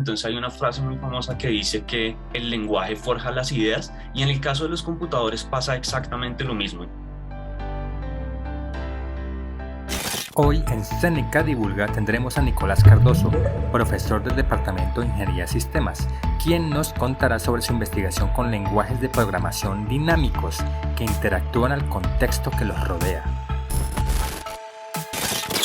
Entonces hay una frase muy famosa que dice que el lenguaje forja las ideas y en el caso de los computadores pasa exactamente lo mismo. Hoy en Seneca Divulga tendremos a Nicolás Cardoso, profesor del Departamento de Ingeniería de Sistemas, quien nos contará sobre su investigación con lenguajes de programación dinámicos que interactúan al contexto que los rodea.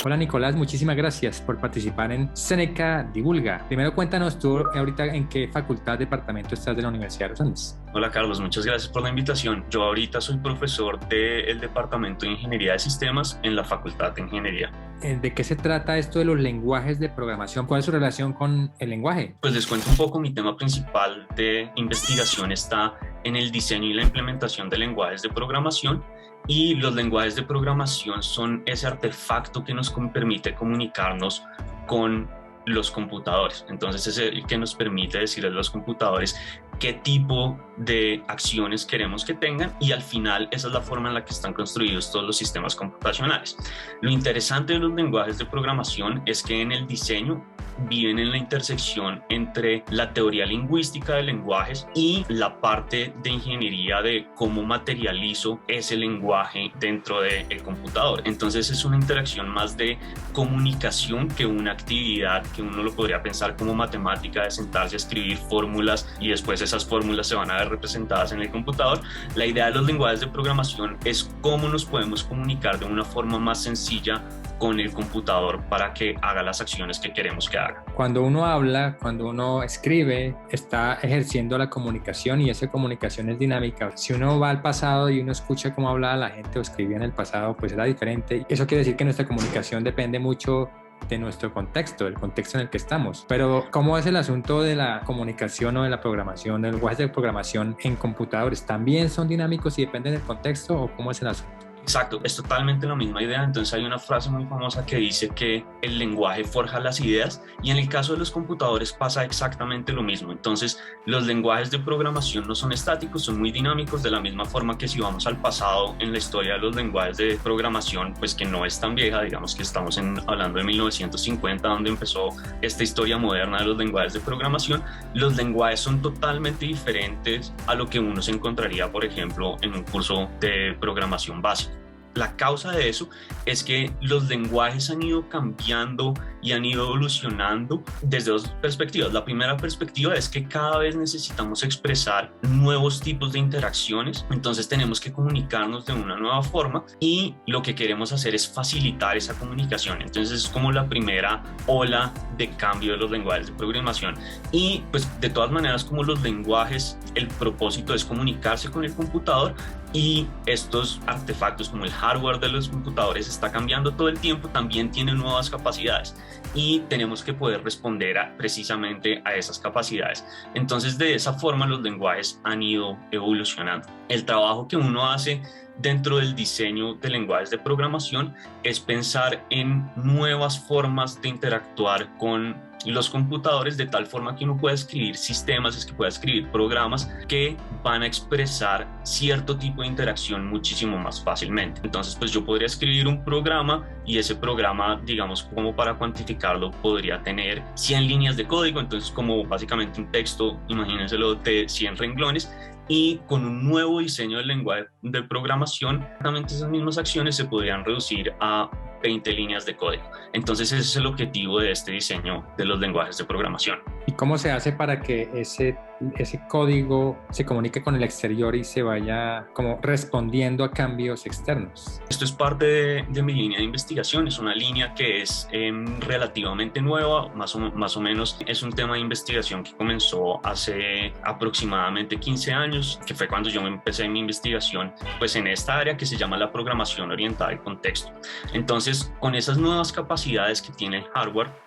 Hola Nicolás, muchísimas gracias por participar en Seneca Divulga. Primero cuéntanos tú ahorita en qué facultad, departamento estás de la Universidad de los Andes. Hola Carlos, muchas gracias por la invitación. Yo ahorita soy profesor del Departamento de Ingeniería de Sistemas en la Facultad de Ingeniería. ¿De qué se trata esto de los lenguajes de programación? ¿Cuál es su relación con el lenguaje? Pues les cuento un poco, mi tema principal de investigación está en el diseño y la implementación de lenguajes de programación. Y los lenguajes de programación son ese artefacto que nos permite comunicarnos con los computadores. Entonces es el que nos permite decirle a los computadores qué tipo de acciones queremos que tengan y al final esa es la forma en la que están construidos todos los sistemas computacionales. Lo interesante de los lenguajes de programación es que en el diseño viven en la intersección entre la teoría lingüística de lenguajes y la parte de ingeniería de cómo materializo ese lenguaje dentro del computador. Entonces es una interacción más de comunicación que una actividad que uno lo podría pensar como matemática, de sentarse a escribir fórmulas y después esas fórmulas se van a ver representadas en el computador. La idea de los lenguajes de programación es cómo nos podemos comunicar de una forma más sencilla con el computador para que haga las acciones que queremos que haga. Cuando uno habla, cuando uno escribe, está ejerciendo la comunicación y esa comunicación es dinámica. Si uno va al pasado y uno escucha cómo hablaba la gente o escribía en el pasado, pues era diferente. Eso quiere decir que nuestra comunicación depende mucho de nuestro contexto, del contexto en el que estamos. Pero ¿cómo es el asunto de la comunicación o de la programación, de los lenguajes de programación en computadores? ¿También son dinámicos y dependen del contexto o cómo es el asunto? Exacto, es totalmente la misma idea. Entonces hay una frase muy famosa que dice que el lenguaje forja las ideas y en el caso de los computadores pasa exactamente lo mismo. Entonces los lenguajes de programación no son estáticos, son muy dinámicos, de la misma forma que si vamos al pasado en la historia de los lenguajes de programación, pues que no es tan vieja, digamos que estamos hablando de 1950, donde empezó esta historia moderna de los lenguajes de programación. Los lenguajes son totalmente diferentes a lo que uno se encontraría, por ejemplo, en un curso de programación básica. La causa de eso es que los lenguajes han ido cambiando y han ido evolucionando desde dos perspectivas. La primera perspectiva es que cada vez necesitamos expresar nuevos tipos de interacciones, entonces tenemos que comunicarnos de una nueva forma y lo que queremos hacer es facilitar esa comunicación. Entonces es como la primera ola de cambio de los lenguajes de programación. Y pues de todas maneras, como los lenguajes, el propósito es comunicarse con el computador y estos artefactos como el hardware de los computadores está cambiando todo el tiempo, también tienen nuevas capacidades y tenemos que poder responder precisamente a esas capacidades. Entonces de esa forma los lenguajes han ido evolucionando. El trabajo que uno hace dentro del diseño de lenguajes de programación es pensar en nuevas formas de interactuar con los computadores de tal forma que uno pueda escribir sistemas, es que pueda escribir programas que van a expresar cierto tipo de interacción muchísimo más fácilmente. Entonces, pues yo podría escribir un programa y ese programa, digamos, como para cuantificarlo, podría tener 100 líneas de código, entonces como básicamente un texto, imagínenselo, de 100 renglones, y con un nuevo diseño del lenguaje de programación, exactamente esas mismas acciones se podrían reducir a 20 líneas de código. Entonces ese es el objetivo de este diseño de los lenguajes de programación. ¿Y cómo se hace para que ese código se comunique con el exterior y se vaya como respondiendo a cambios externos? Esto es parte de mi línea de investigación, es una línea que es relativamente nueva, más o menos es un tema de investigación que comenzó hace aproximadamente 15 años, que fue cuando yo empecé mi investigación pues en esta área que se llama la programación orientada al contexto. Entonces, con esas nuevas capacidades que tiene el hardware,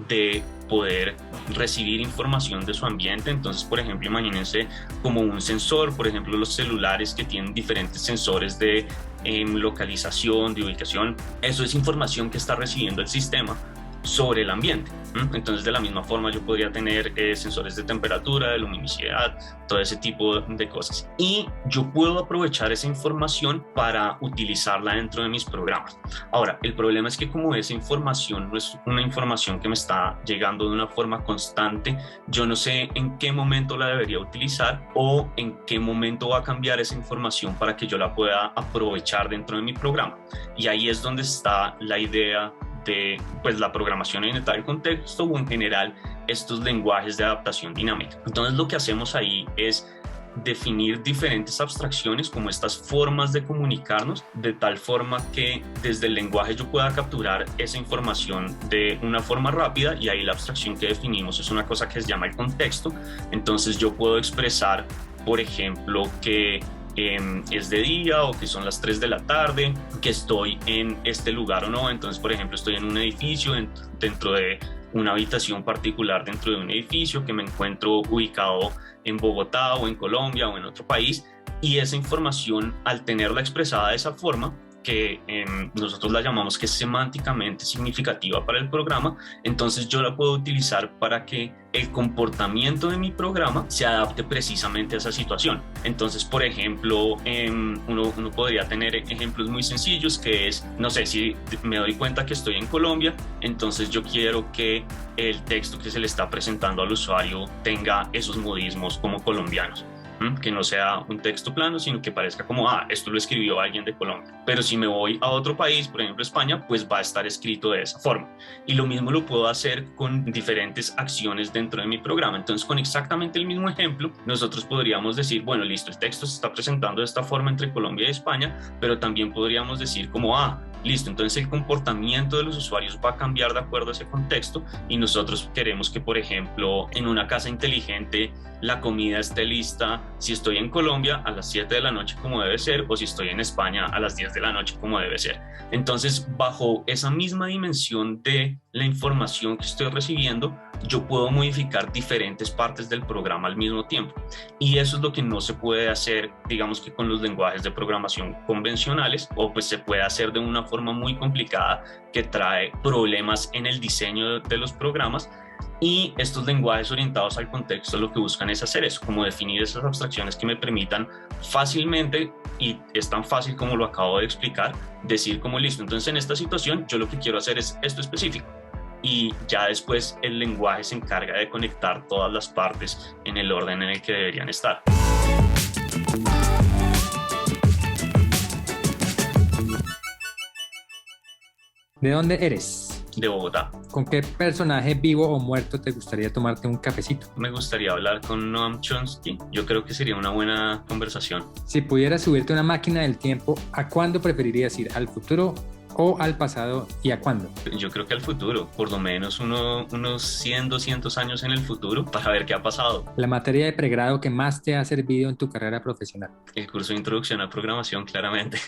de poder recibir información de su ambiente. Entonces, por ejemplo, imagínense como un sensor, por ejemplo, los celulares que tienen diferentes sensores de localización, de ubicación. Eso es información que está recibiendo el sistema sobre el ambiente. Entonces, de la misma forma, yo podría tener sensores de temperatura, de luminosidad, todo ese tipo de cosas. Y yo puedo aprovechar esa información para utilizarla dentro de mis programas. Ahora, el problema es que como esa información no es una información que me está llegando de una forma constante, yo no sé en qué momento la debería utilizar o en qué momento va a cambiar esa información para que yo la pueda aprovechar dentro de mi programa. Y ahí es donde está la idea de pues, la programación orientada al contexto o en general estos lenguajes de adaptación dinámica. Entonces lo que hacemos ahí es definir diferentes abstracciones como estas formas de comunicarnos de tal forma que desde el lenguaje yo pueda capturar esa información de una forma rápida y ahí la abstracción que definimos es una cosa que se llama el contexto. Entonces yo puedo expresar, por ejemplo, que es de día o que son las 3 de la tarde, que estoy en este lugar o no. Entonces, por ejemplo, estoy en un edificio, dentro de una habitación particular dentro de un edificio, que me encuentro ubicado en Bogotá o en Colombia o en otro país, y esa información, al tenerla expresada de esa forma, que nosotros la llamamos que es semánticamente significativa para el programa, entonces yo la puedo utilizar para que el comportamiento de mi programa se adapte precisamente a esa situación. Entonces, por ejemplo, uno podría tener ejemplos muy sencillos, que es, no sé, si me doy cuenta que estoy en Colombia, entonces yo quiero que el texto que se le está presentando al usuario tenga esos modismos como colombianos. Que no sea un texto plano, sino que parezca como, esto lo escribió alguien de Colombia. Pero si me voy a otro país, por ejemplo España, pues va a estar escrito de esa forma. Y lo mismo lo puedo hacer con diferentes acciones dentro de mi programa. Entonces, con exactamente el mismo ejemplo, nosotros podríamos decir, bueno, listo, el texto se está presentando de esta forma entre Colombia y España, pero también podríamos decir como, listo, entonces el comportamiento de los usuarios va a cambiar de acuerdo a ese contexto y nosotros queremos que, por ejemplo, en una casa inteligente la comida esté lista si estoy en Colombia a las 7 de la noche como debe ser, o si estoy en España a las 10 de la noche como debe ser. Entonces, bajo esa misma dimensión de la información que estoy recibiendo, yo puedo modificar diferentes partes del programa al mismo tiempo. Y eso es lo que no se puede hacer, digamos que con los lenguajes de programación convencionales, o pues se puede hacer de una forma muy complicada que trae problemas en el diseño de los programas. Y estos lenguajes orientados al contexto lo que buscan es hacer eso, como definir esas abstracciones que me permitan fácilmente, y es tan fácil como lo acabo de explicar, decir como listo, entonces en esta situación yo lo que quiero hacer es esto específico. Y ya después el lenguaje se encarga de conectar todas las partes en el orden en el que deberían estar. ¿De dónde eres? De Bogotá. ¿Con qué personaje vivo o muerto te gustaría tomarte un cafecito? Me gustaría hablar con Noam Chomsky. Yo creo que sería una buena conversación. Si pudieras subirte a una máquina del tiempo, ¿a cuándo preferirías ir? ¿Al futuro o al pasado, y a cuándo? Yo creo que al futuro, por lo menos unos 100, 200 años en el futuro para ver qué ha pasado. La materia de pregrado que más te ha servido en tu carrera profesional. El curso de introducción a programación, claramente.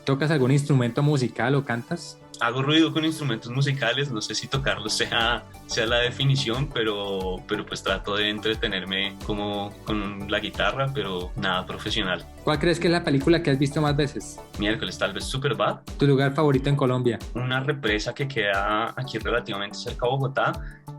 ¿Tocas algún instrumento musical o cantas? Hago ruido con instrumentos musicales, no sé si tocarlos sea la definición, pero pues trato de entretenerme como con la guitarra, pero nada profesional. ¿Cuál crees que es la película que has visto más veces? Miércoles, tal vez Superbad. ¿Tu lugar favorito en Colombia? Una represa que queda aquí relativamente cerca de Bogotá,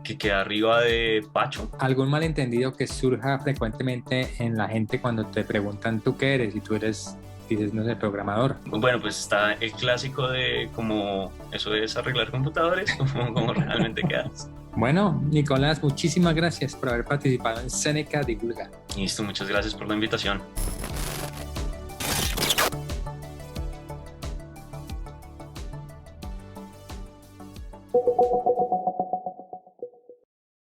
que queda arriba de Pacho. ¿Algún malentendido que surja frecuentemente en la gente cuando te preguntan tú qué eres y tú eres, dices, no sé, programador? Bueno, pues está el clásico de como eso es arreglar computadores, como realmente quedas. Bueno, Nicolás, muchísimas gracias por haber participado en Seneca Divulga. Listo, muchas gracias por la invitación.